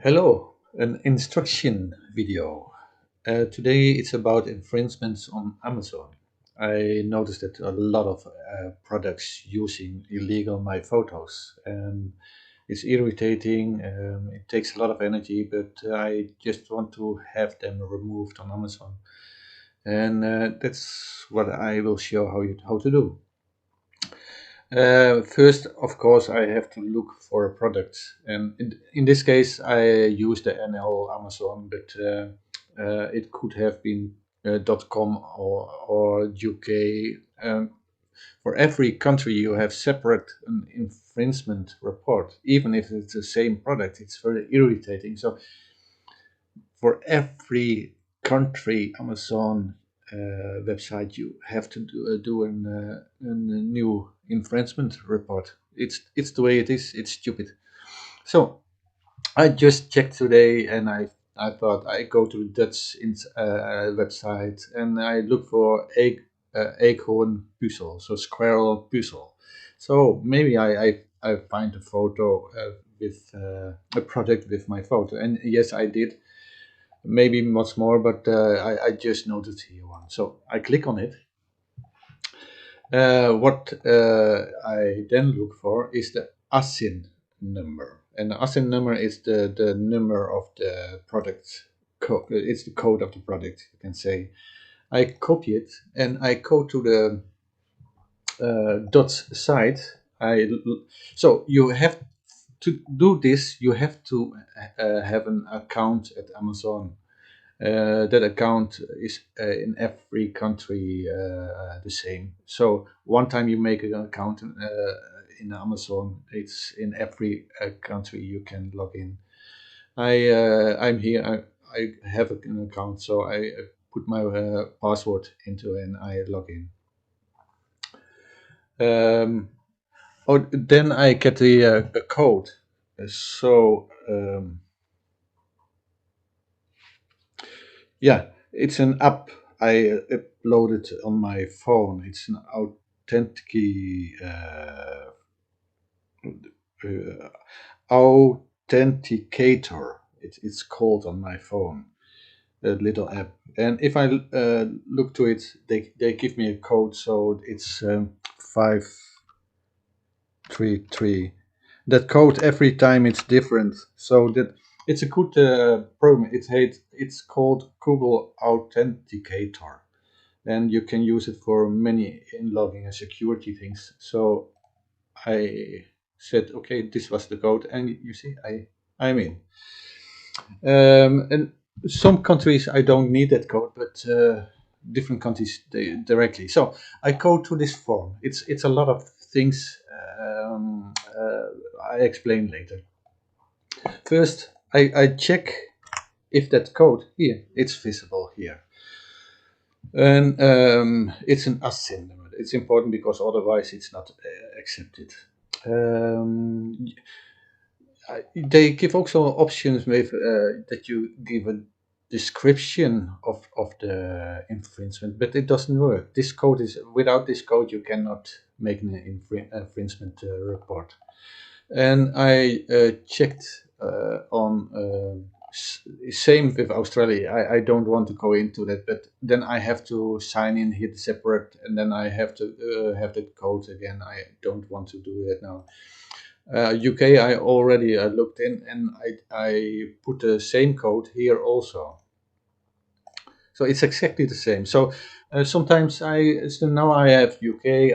Hello, an instruction video. Today it's about infringements on Amazon. I noticed that a lot of products using illegal my photos, and it's irritating. It takes a lot of energy, but I just want to have them removed on Amazon, and that's what I will show how to do. First, of course, I have to look for a product, and in this case, I use the NL Amazon, but it could have been .com or UK. For every country, you have separate an infringement report, even if it's the same product. It's very irritating. So for every country Amazon website, you have to do a new infringement report. It's the way it is. It's stupid. So I just checked today, and I thought I go to the website and I look for acorn puzzle, so squirrel puzzle. So maybe I find a photo with a product with my photo, and yes, I did maybe much more, but I just noticed here one. So I click on it. What I then look for is the ASIN number. And the ASIN number is the number of the product code. It's the code of the product, you can say. I copy it and I go to the dots site. So you have to do this, you have to have an account at Amazon. That account is in every country the same. So one time you make an account in Amazon, it's in every country you can log in. I'm here. I have an account, so I put my password into and I log in. Then I get the code. So yeah, it's an app I uploaded on my phone. It's an uh, authenticator. It's called on my phone, a little app. And if I look to it, they give me a code. So it's 533. That code every time it's different. So that it's a good program. It's called Google Authenticator, and you can use it for many in logging and security things. So I said, okay, this was the code, and you see, I'm in. And some countries I don't need that code, but different countries directly. So I go to this form. It's a lot of things. I explain later. First, I check if that code here it's visible here. And it's an ASIN number. It's important because otherwise it's not accepted. Um, they give also options with that you give a description of the infringement, but it doesn't work. This code is without this code you cannot make an infringement report. And I checked on same with Australia. I don't want to go into that, but then I have to sign in, hit separate, and then I have to have that code again. I don't want to do that now. UK, I already looked in, and I put the same code here also. So it's exactly the same. So sometimes so now I have UK,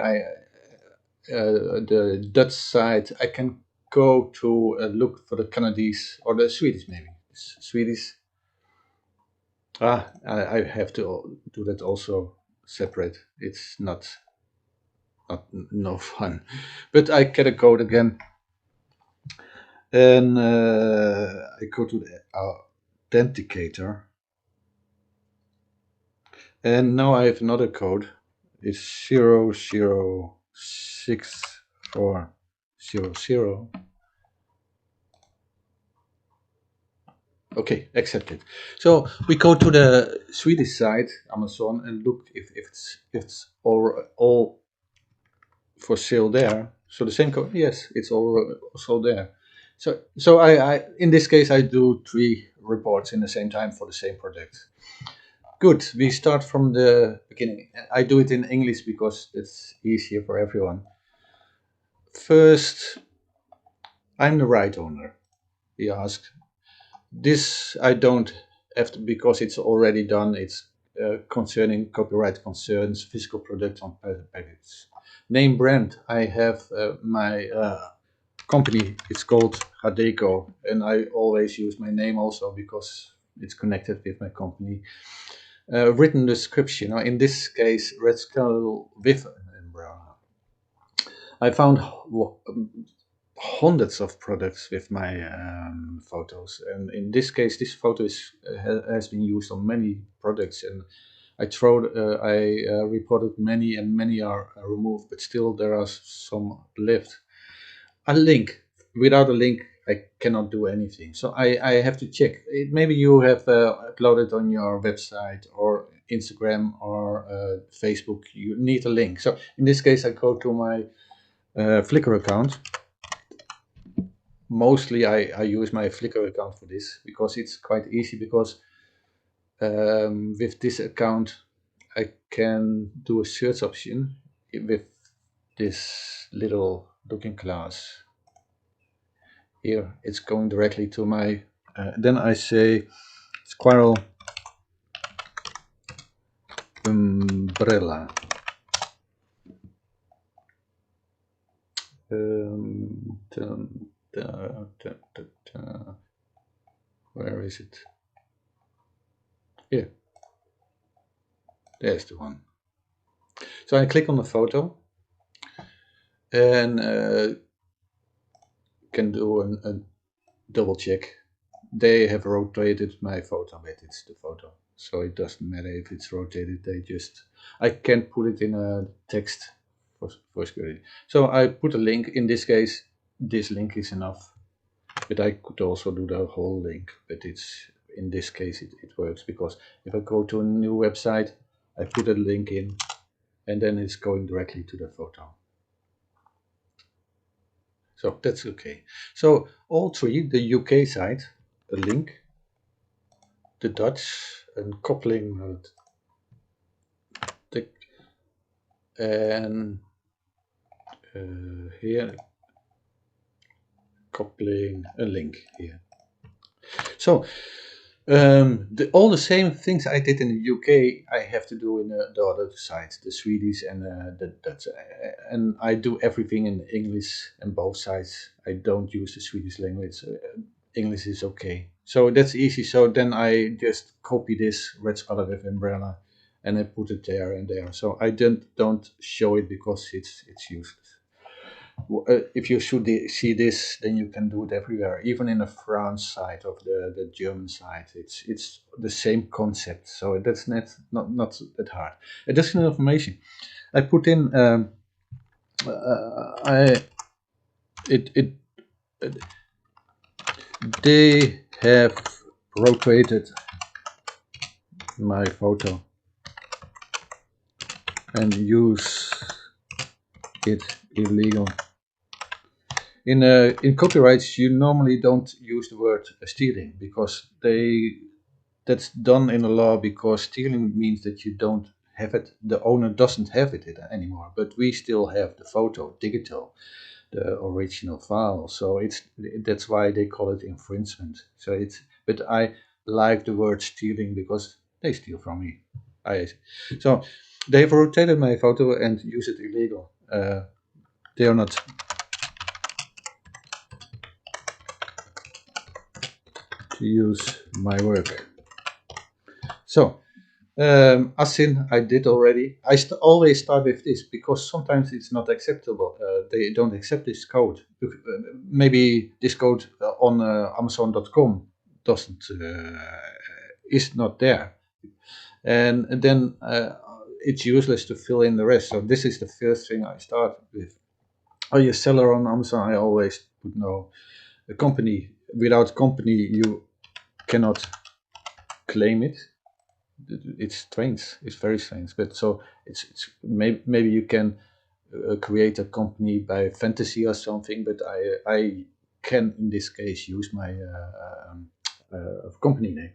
the Dutch side. I can go to look for the Canadies or the Swedish maybe. Swedish. I have to do that also separate. It's not no fun, but I get a code again, and I go to the authenticator, and now I have another code. It's 006400. Okay, accepted. So we go to the Swedish side, Amazon, and look if it's all for sale there. So the same code, yes, it's all also there. So I in this case I do three reports in the same time for the same project. Good. We start from the beginning. I do it in English because it's easier for everyone. First, I'm the right owner. He asked. This I don't have to because it's already done. It's concerning copyright concerns, physical products on packets. Name brand. I have my company. It's called Hadeco, and I always use my name also because it's connected with my company. Written description. Now, in this case, Red Skull with an umbrella. I found hundreds of products with my photos, and in this case, this photo has been used on many products, and I reported many, and many are removed, but still there are some left. A link. Without a link, I cannot do anything. So I have to check. Maybe you have uploaded on your website or Instagram or Facebook. You need a link. So in this case, I go to my Flickr account. Mostly, I use my Flickr account for this because it's quite easy. Because with this account, I can do a search option with this little looking glass. Here it's going directly to my then I say squirrel umbrella. Dun, da, da, da, da. Where is it? Here, there's the one. So I click on the photo and can do a double check. They have rotated my photo, but it's the photo, so it doesn't matter if it's rotated. I can put it in a text for security. So I put a link. In this case, this link is enough, but I could also do the whole link. But it's in this case it works because if I go to a new website, I put a link in, and then it's going directly to the photo. So that's okay. So all three, the UK side, a link, the Dutch, and coupling the and here coupling a link here. So all the same things I did in the UK, I have to do in the other sides, the Swedish and the Dutch. And I do everything in English on both sides. I don't use the Swedish language. English is okay. So that's easy. So then I just copy this red scatter with umbrella and I put it there and there. So I don't show it because it's useless. If you should see this, then you can do it everywhere, even in the France side of the German side. It's the same concept, so that's not that hard. Additional information, I put in. I it it they have rotated my photo and use it illegal. In copyrights, you normally don't use the word stealing because that's done in the law because stealing means that you don't have it, the owner doesn't have it anymore, but we still have the photo digital, the original file. So that's why they call it infringement. So but I like the word stealing because they steal from me. So they've rotated my photo and use it illegal. They are not to use my work. So Asin, I did already. Always start with this because sometimes it's not acceptable. They don't accept this code. Maybe this code on Amazon.com doesn't is not there, and then it's useless to fill in the rest. So this is the first thing I start with. Are you a seller on Amazon? I always put no. A company without company you cannot claim it. It's strange. It's very strange. But so it's maybe you can create a company by fantasy or something. But I can in this case use my company name.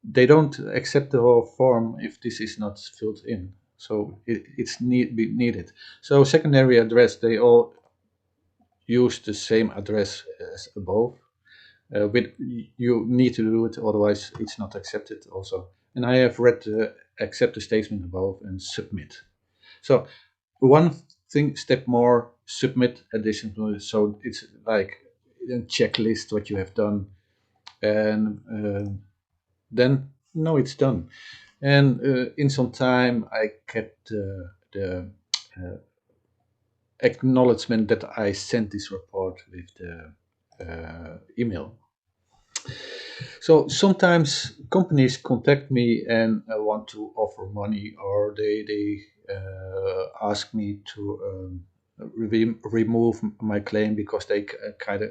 They don't accept the whole form if this is not filled in. So it's needed. So secondary address, they all use the same address as above. With you need to do it, otherwise it's not accepted also. And I have read accept the statement above and submit. So one thing step more, submit additional. So it's like a checklist what you have done, and then no, it's done. And in some time I get the acknowledgement that I sent this report with the email. So sometimes companies contact me and want to offer money, or they ask me to remove my claim because they kind of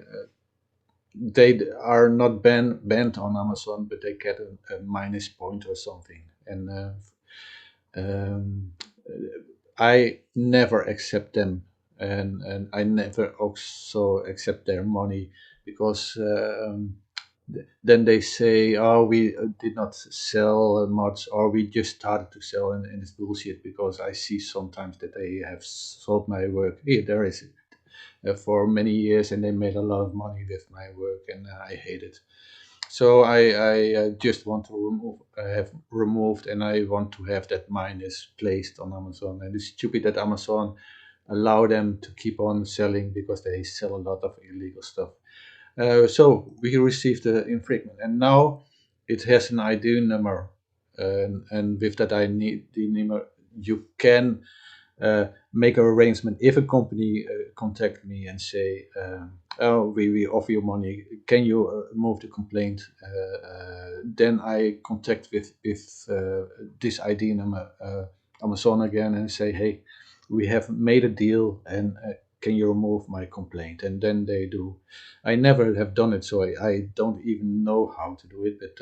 they are not banned on Amazon, but they get a minus point or something. And um, I never accept them, and I never also accept their money because then they say, "Oh, we did not sell much, or we just started to sell," and it's bullshit because I see sometimes that they have sold my work. Here, there is it. For many years, and they made a lot of money with my work, and I hate it. So I just want to have removed, and I want to have that minus placed on Amazon. And it's stupid that Amazon allow them to keep on selling because they sell a lot of illegal stuff. So we received the infringement, and now it has an ID number, and with that ID number, you can make an arrangement. If a company contact me and say, "Oh, we offer you money, can you move the complaint?" Then I contact with this ID number Amazon again and say, "Hey, we have made a deal, and can you remove my complaint?" And then they do. I never have done it, so I don't even know how to do it, but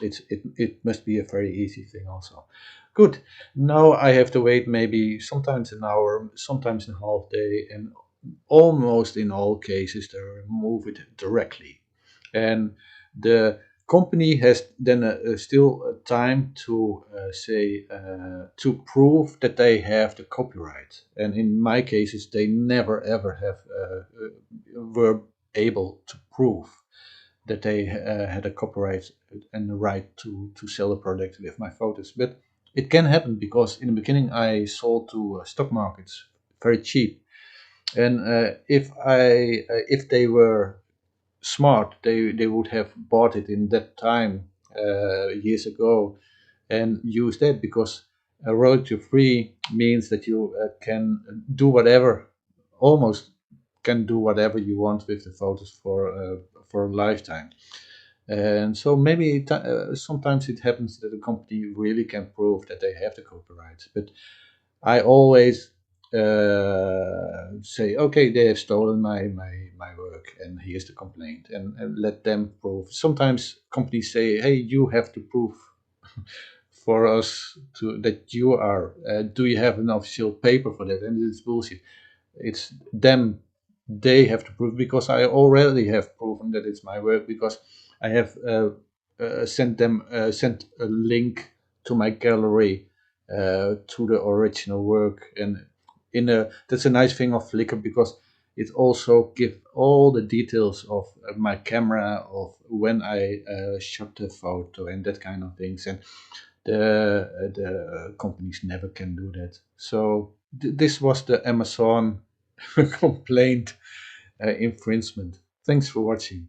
it must be a very easy thing also. Good. Now I have to wait maybe sometimes an hour, sometimes a half day, and almost in all cases they remove it directly. And the company has then still a time to say to prove that they have the copyright. And in my cases, they never ever have were able to prove that they had a copyright and the right to sell a product with my photos. But it can happen because in the beginning I sold to stock markets very cheap, and if they were smart, they would have bought it in that time years ago and used that, because royalty free means that you can do whatever, almost can do whatever you want with the photos for a lifetime. And so maybe sometimes it happens that a company really can prove that they have the copyrights, but I always say, okay, they have stolen my work, and here's the complaint, and let them prove. Sometimes companies say, hey, you have to prove for us to that you are. Do you have an official paper for that? And it's bullshit. It's them. They have to prove, because I already have proven that it's my work, because I have sent a link to my gallery to the original work. And in a that's a nice thing of Flickr, because it also gives all the details of my camera, of when I shot the photo, and that kind of things. And the companies never can do that. So this was the Amazon complaint infringement. Thanks for watching.